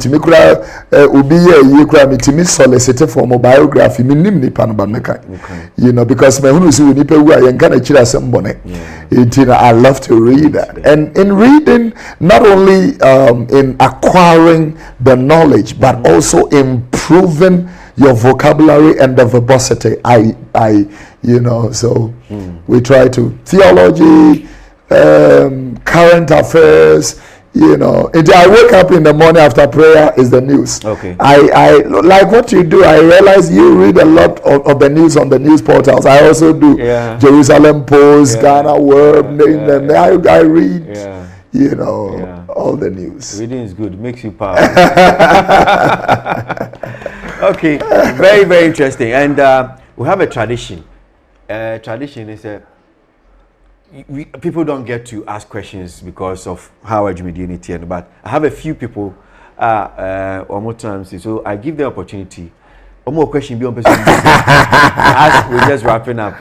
solicit for my biography. Because I love to read that. And in reading, not only in acquiring the knowledge, but also improving your vocabulary and the verbosity. So we try to theology, current affairs. I wake up in the morning after prayer is the news. Okay. I like what you do. I realize you read a lot of the news on the news portals. I also do. Jerusalem Post, Ghana World, name them. I read, all the news. Reading is good. Makes you powerful. Okay. Very, very interesting. And we have a tradition. Tradition is people don't get to ask questions because of how unity, but I have a few people one more time, so I give the opportunity. One more question beyond person. As we're just wrapping up.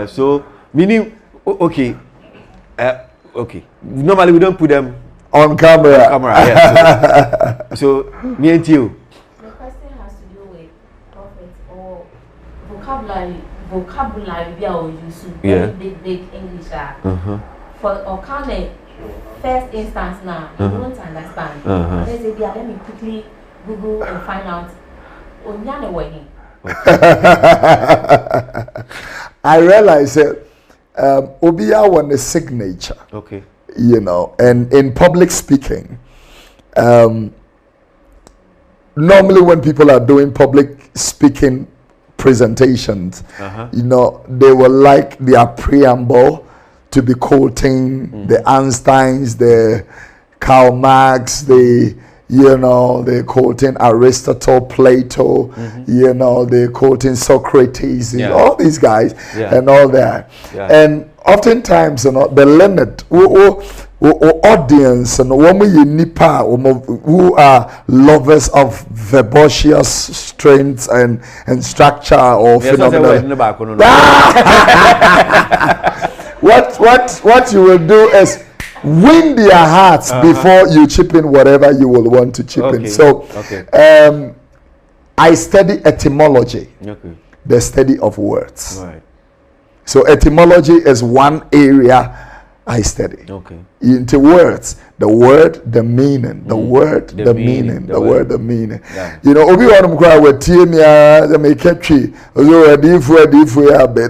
So meaning okay. Normally we don't put them on camera. Yeah. So me and you. The question has to do with prophets or vocabulary we are using. Big English. For or kind of first instance now, you don't understand. Let's say, let me quickly Google and find out. I realize that Obia won a signature. Okay. And in public speaking, normally when people are doing public speaking presentations, they will like their preamble to be quoting the Einsteins, the Karl Marx, they're quoting Aristotle, Plato, they're quoting Socrates, all these guys and all that. And oftentimes, the learned audience and who are lovers of verbose strengths and structure or phenomena. What you will do is win their hearts before you chip in whatever you will want to chip in. So I study etymology, the study of words. Right. So etymology is one area I study. Into words, the word, the meaning, the word, the meaning, the word, the meaning. Obi wanum kwa wetie me make tree.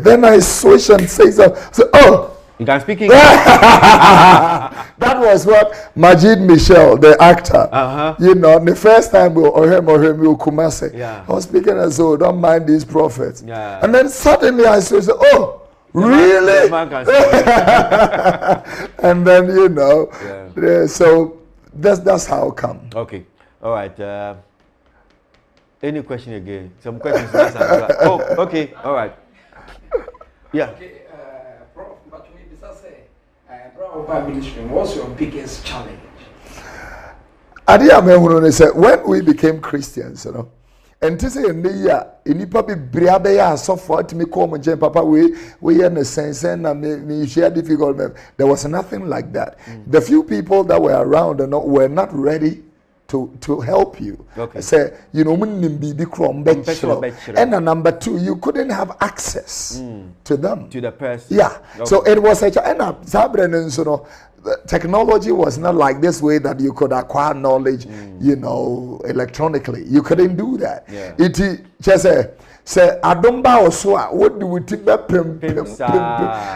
Then I switch and say so. Oh, you can speak English. That was what Majid Michel, the actor. The first time we Kumase. I was speaking as though don't mind these prophets. And then suddenly I said, oh. Really? And then so that's how it come. Okay, all right. Any question again? Some questions. Oh, okay, all right. Yeah. Okay, Prof, but we say, what's your biggest challenge? When we became Christians, and to say in the year, in Papi Briabeya, so far to me come and Papa, we in a sense and me share difficult. There was nothing like that. The few people that were around were not ready to help you. Say, and number two, you couldn't have access to them. To the person. Yeah. So it was such a technology was not like this way that you could acquire knowledge, electronically. You couldn't do that. It just say Adumba Oswa, what do we think that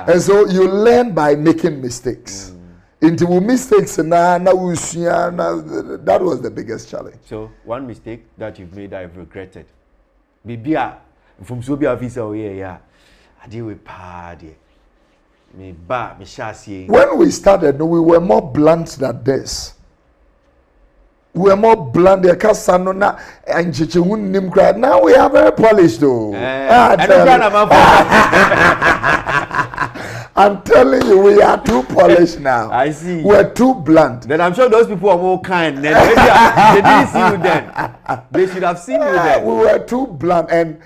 and so you learn by making mistakes. into mistakes na that was the biggest challenge. So one mistake that you've made that I've regretted. Bibia from Sobia visa oh yeah. I deal with party. Me shasi. When we started, we were more blunt than this. We were more blunt. Now we are very polished though. I'm telling you, we are too polished now. I see. We're too blunt. Then I'm sure those people are more kind. Maybe they didn't see you then. They should have seen you then. We were too blunt, and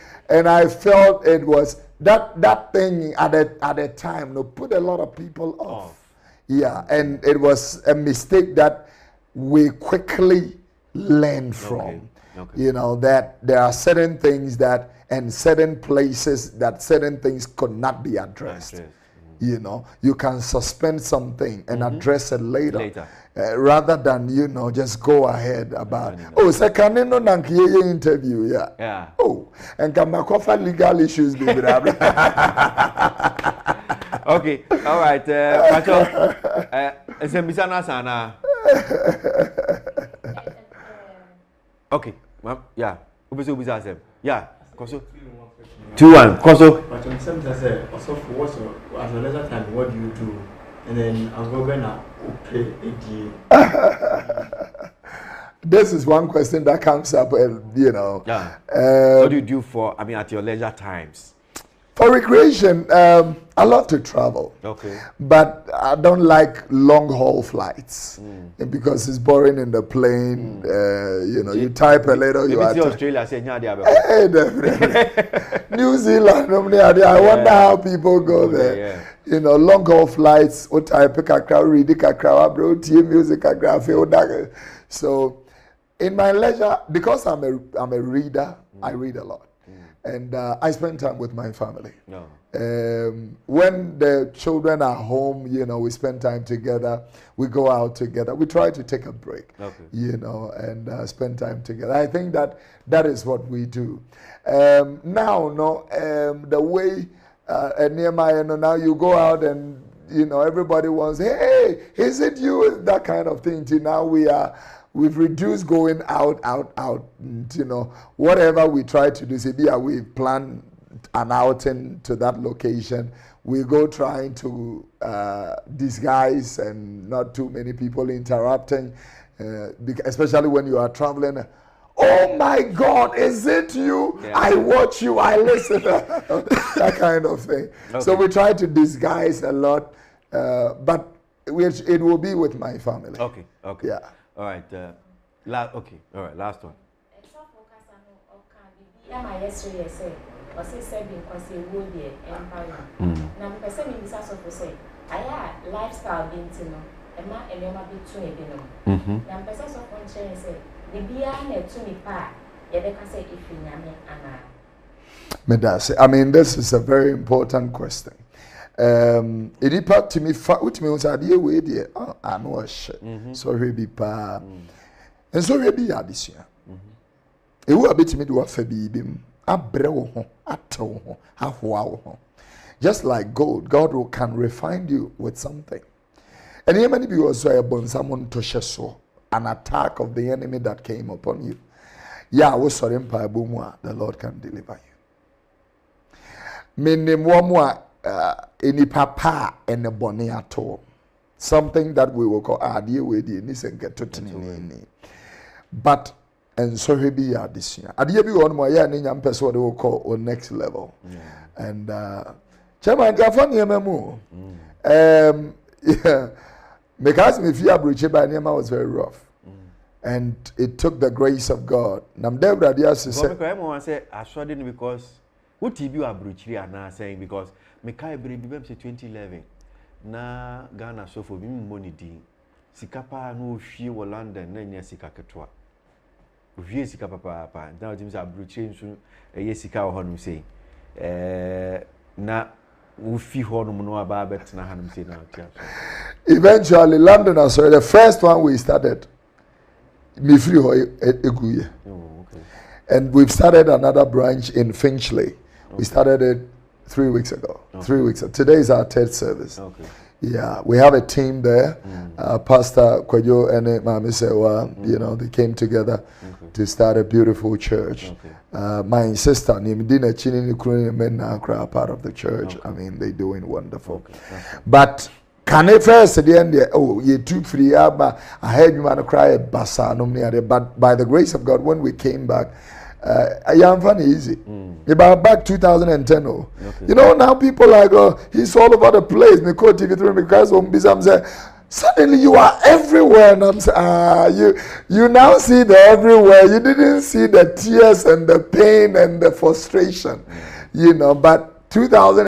I felt it was that thing at the time. Put a lot of people off. Yeah, and it was a mistake that we quickly learned from. Okay. You know that there are certain things that and certain places that certain things could not be addressed. You know, you can suspend something and address it later. Rather than, you know, just go ahead about, oh, second no interview, yeah. Oh, and come back off legal issues, baby. Okay, all right. Pacho, it's a misana sana. Okay, yeah. Yeah, Koso. 2-1. Koso. But on some say, also for what as a leisure time, what do you do? And then I'm going to pay a This is one question that comes up, you know. Yeah. What do you do for? I mean, at your leisure times. For recreation, I love to travel. Okay. But I don't like long haul flights because it's boring in the plane. You know, you type a little. You are Australia. New Zealand. I wonder how people go there. Yeah. You know, long haul flights. What type of read music, So, in my leisure, because I'm a reader, I read a lot. And I spend time with my family. No. When the children are home, you know, we spend time together. We go out together. We try to take a break, you know, and spend time together. I think that is what we do. Now, the way Nehemiah, now you go out and, you know, everybody wants, hey, is it you? That kind of thing. Till now we've reduced going out. You know, whatever we try to do, we plan an outing to that location. We go trying to disguise and not too many people interrupting, especially when you are traveling. Oh my God, is it you? Yeah. I watch you, I listen. That kind of thing. Okay. So we try to disguise a lot, but it will be with my family. Okay. Yeah. All right. Okay. All right. Last one. Lifestyle I mean, this is a very important question. It impact to me was idea way there. I know a shit. So we be pa. And so we be addition. It will be to me do a febibim. Just like gold, God can refine you with something. And here many people also about someone to share an attack of the enemy that came upon you. Yeah, we saw him by the Lord can deliver you. Meaning one any papa and a bonnet at all. Something that we will call idea with the innocent get to. But and so he be this year. Idea be one more year in person what they will call on next level. And Chairman Gafani Memu. Yeah. Because me fear breach by Nema was very rough. And it took the grace of God. Namdebra Dias said, I say I shouldn't because what TV are breach are now saying because Mekai Baby 2011 na Ghana so for me money di Sikapa no fee or London na Sika Katwa. Vie Sika Papa now James are breaching soon a Yesika or Honum say na Ufi Honum no about bet na Hanum say now. Eventually, London, so the first one we started, okay. And we've started another branch in Finchley. We started it 3 weeks ago. 3 weeks ago. Today is our third service. Yeah, we have a team there. Pastor Kwajo and Mami Sewa, you know, they came together to start a beautiful church. My sister, Nimdina Chini Nikuni men are part of the church. I mean, they're doing wonderful. But can it first at the end? Oh, you too free, but I heard you man cry basa but by the grace of God, when we came back, I am funny easy. About back 2010. You know, now people like, oh, he's all over the place. Because suddenly you are everywhere, and I'm saying, you now see the everywhere. You didn't see the tears and the pain and the frustration, you know. But 2000.